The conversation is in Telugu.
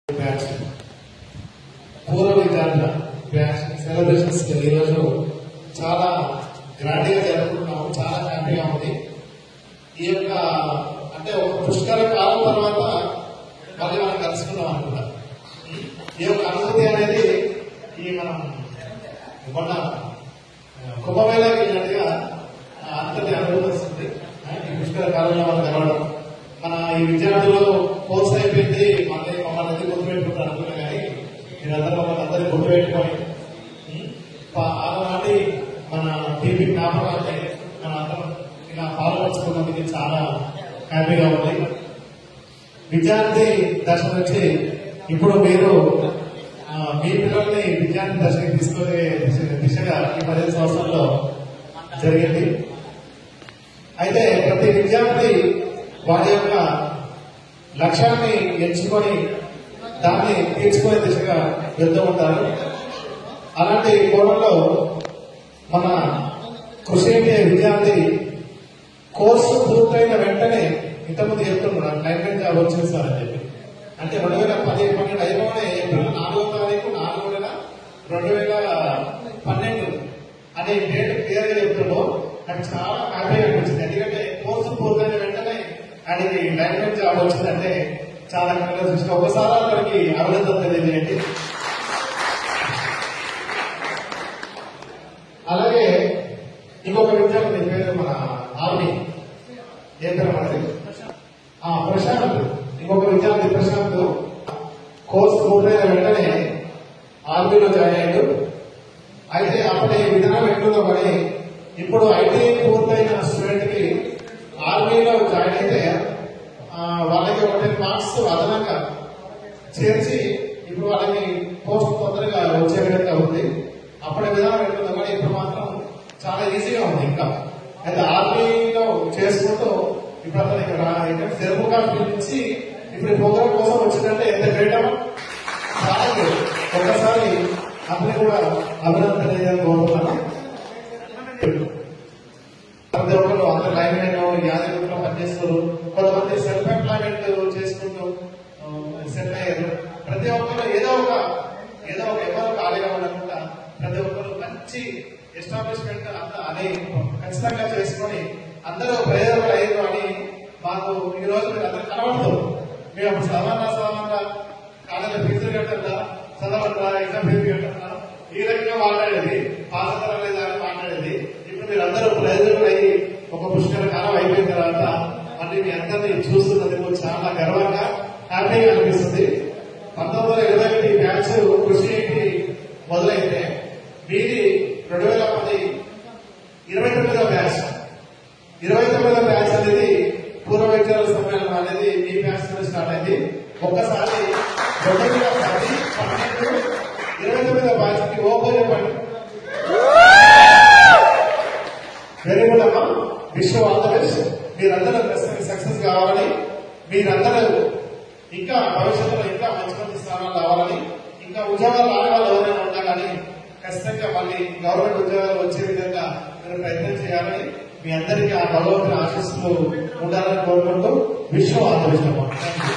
బ్యాచ్ పూర్వ విద్యార్థుల బ్యాచ్ సెలబ్రేషన్స్ ఈరోజు చాలా గ్రాండ్ గా జరుపుకుంటున్నాము. చాలా హ్యాపీగా ఉంది. ఈ యొక్క అంటే ఒక పుష్కర కాలం తర్వాత మళ్ళీ మనం కలుసుకుందాం అనుకుంటా. ఈ యొక్క అనుభూతి అనేది ఈ మనం మొన్న కుంభమేళాకి వెళ్ళినట్టుగా అంతటి అనుభూతి వస్తుంది. ఈ పుష్కర కాలంలో మనం కలవడం, మన ఈ విద్యార్థులు కోర్స్ అయిపోయింది మళ్ళీ మమ్మల్ని ఎందుకు గుర్తుపెట్టుకుంటారు అనుకున్నా కానీ మీరందరూ మమ్మల్ని అందరినీ గుర్తుపెట్టుకొని ఆనాటి మన టీవీ జ్ఞాపకాన్ని మన అందరం ఇలా పాల్పంచుకున్నందుకు చాలా హ్యాపీగా ఉంది. విద్యార్థి దశ నుంచి ఇప్పుడు మీరు మీ పిల్లల్ని విద్యార్థి దశకి తీసుకునే దిశగా ఈ 15 సంవత్సరాల్లో జరిగింది. అయితే ప్రతి విద్యార్థి వారి యొక్క లక్ష్యాన్ని ఎంచుకొని దాన్ని తీర్చుకునే దిశగా వెళ్తూ ఉంటారు. అలాంటి కోణంలో మన కృషి విద్యార్థి కోర్సు పూర్తయిన వెంటనే ఇంతకుముందు చెప్తున్నాడు లైబ్రరీ జాబ్ వచ్చింది సార్ అని చెప్పి. అంటే 2010-12 అయిపోయిన ఏప్రిల్ 4వ తారీఖు 4 నెల 2012 అనే డేట్ క్లియర్ గా చెప్తున్నాము. నాకు చాలా హ్యాపీగా అనిపించింది. ఎందుకంటే కోర్సు పూర్తయిన వెంటనే ఆయనకి లైబ్రరీ జాబ్ వచ్చిందంటే చాలా కరెక్ట్గా చూసి ఒకసారి అతనికి అభినందన తెలియజేయండి. అలాగే ఇంకొక విద్యార్థి పేరు మన ఆర్మీ ఏ పేరు మనది ప్రశాంత్. ఇంకొక విద్యార్థి ప్రశాంత్ కోర్సు పూర్తయిన వెంటనే ఆర్మీలో జాయిన్ అయ్యాడు. అయితే అప్పటి విధానం ఎట్లుందో కానీ ఇప్పుడు ఐటీ పూర్తయిన స్టూడెంట్ కి ఆర్మీలో జాయిన్ అయితే వాళ్ళకి 10 మార్క్స్ అదనంగా చేర్చి ఇప్పుడు వాళ్ళకి పోస్ట్ తొందరగా వచ్చే విధంగా ఉంది. అప్పటి విధానం ఎట్లుందో కానీ ఇప్పుడు మాత్రం చాలా ఈజీగా ఉంది. ఇంకా అయితే ఆర్మీలో చేసుకుంటూ ఇప్పుడు అతను ఇక్కడ తెలుగు కాఫీ నుంచి ఇప్పుడు ఈ ప్రోగ్రామ్ కోసం వచ్చిందంటే ఎంత గ్రేట్ అమ్మా. చాలా గ్రేట్. ఒక్కసారి అతని కూడా అభినందన తెలియజేయాలని కోరుతున్నాను. ప్రతి ఒక్కరు అందరు లైన్ లైన్ యాదగిరిలో పనిచేస్తారు. కొంతమంది సెల్ఫ్ ఎంప్లాయ్మెంట్ చేసుకుంటూ సెటిల్ అయ్యారు. ప్రతి ఒక్కరు ఏదో ఒక ఎవరు ఖాళీగా ఉండకుండా ప్రతి ఒక్కరు మంచి ఎస్టాబ్లిష్మెంట్ అంతా అని ఖచ్చితంగా చేసుకొని అందరూ ప్రయోజనాలు అయ్యారు అని మాకు ఈ రోజు మీరు అందరూ కనబడుతారు. మేము అప్పుడు సామాన్య కాలేజీ ఫీజులు కట్టారా, చదవరా, ఎగ్జామ్ ఫీజు కట్టారా, ఈ రకంగా మాట్లాడేది, పాస్ అవుతారా లేదా అని మాట్లాడేది. ఇప్పుడు మీరు అందరూ ప్రయోజనాలు అయ్యి ఒక పుష్కర కాలం అయిపోయిన తర్వాత మళ్ళీ మీ అందరినీ చూస్తున్నందుకు చాలా గర్వంగా హ్యాపీగా అనిపిస్తుంది. 1921 బ్యాచ్ కృషి మొదలైతే మీది 2010 29వ బ్యాచ్. 29వ బ్యాచ్ అనేది పూర్వ విద్యార్థుల సమ్మేళనం అనేది మీ బ్యాచ్ తో స్టార్ట్ అయింది. ఒక్కసారి 2010, 12, 29వ బ్యాచ్ కి ఓపెన్ చెప్పండి. వెరీ గుడ్ అమ్మా. Wish all the best. మీరందరూ సక్సెస్ కావాలని, మీరందరూ ఇంకా భవిష్యత్తులో ఇంకా మంచి మంచి స్థానాలు రావాలని, ఇంకా ఉద్యోగాలు రాని వాళ్ళు ఎవరైనా ఉన్నా కానీ ఖచ్చితంగా మళ్ళీ గవర్నమెంట్ ఉద్యోగాలు వచ్చే విధంగా మీరు ప్రయత్నం చేయాలని, మీ అందరికీ ఆ భగవంతుని ఆశీస్సులు ఉండాలని కోరుకుంటూ విష్ ఆల్ ది బెస్ట్ అమ్మా. Thank you.